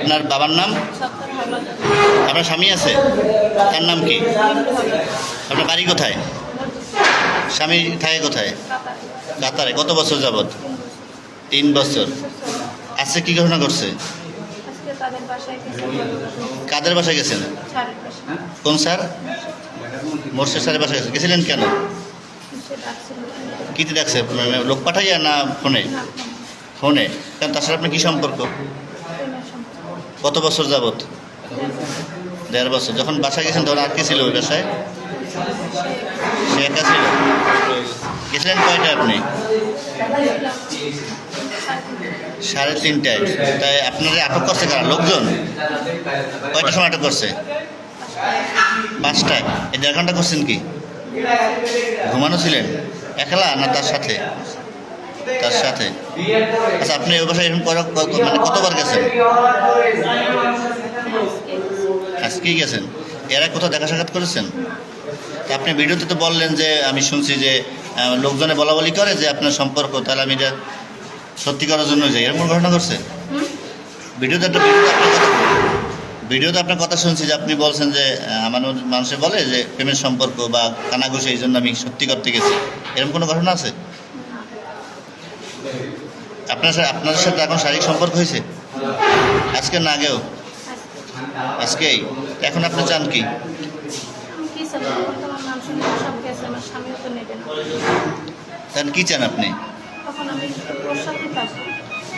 আপনার বাবার নাম? আপনার স্বামী আছে? তার নাম কি? আপনার বাড়ি কোথায়? স্বামী থাকে কোথায়? কাতারে। কত বছর যাবত? 3 বছর। আজকে কি ঘটনা করছে? কাদের বাসায় গেছেন? কোন স্যার? মোর্শেদ স্যারের বাসায় গেছিলেন কেন? কিতে দেখছে? মানে লোক পাঠাইয়া না ফোনে? ফোনে। কারণ তার সাথে আপনার কী সম্পর্ক? কত বছর যাবত? 1.5 বছর। যখন বাসায় গেছেন তখন আর কে ছিল ওই বাসায়? সে একা ছিল। গেছিলেন কয়টা আপনি? 3:30টায়। তাই আপনারা আটক করছে কারা? লোকজন? কয়টার সময় আটক করছে? 5টায়। এই 1.5 ঘন্টা করছেন কি? ঘুমানো ছিলেন? একলা না তার সাথে? তার সাথে। আচ্ছা, আপনি ওই বাসায় এখন মানে কতবার গেছেন? আজকেই গেছেন। এরা কোথাও দেখা সাক্ষাৎ করেছেন? তা আপনি ভিডিওতে তো বললেন যে আমি শুনছি যে লোকজনে বলা বলি করে যে আপনার সম্পর্ক, তাহলে আমি এটা সত্যি করার জন্য যাই, এরকম ঘটনা করছে? ভিডিওতে আপনার কথা শুনছি যে আপনি বলছেন যে আমার মানুষে বলে যে প্রেমের সম্পর্ক বা কানাঘুষে, এই জন্য আমি সত্যি করতে গেছি, এরকম কোনো ঘটনা আছে? আপনাদের সাথে এখন শারীরিক সম্পর্ক হয়েছে? আজকে না আগেও? আজকেই। এখন আপনি চান কি? তাহলে কি চান আপনি?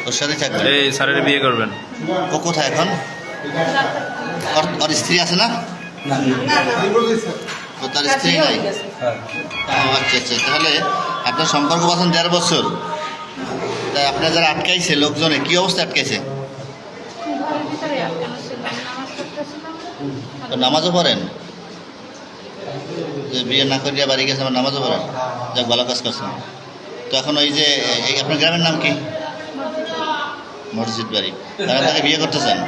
ওর সাথে থাকবেন? এই স্যারের বিয়ে করবেন? ও কোথায় এখন? ওর স্ত্রী আছে না? তো তার স্ত্রী নাই? আচ্ছা আচ্ছা। তাহলে আপনার সম্পর্ক বলছেন 1.5 বছর। তাই আপনার যারা আটকাইছে লোকজনে, কি অবস্থা আটকাইছে? তো নামাজও পড়েন? যে বিয়ে না করিয়া বাড়ি গেছে আমার নামাজও পড়েন? যাক, ভালো কাজ করছেন। তো এখন ওই যে আপনার গ্রামের নাম কি? মসজিদ বাড়ি। তারা তাকে বিয়ে করতে চান?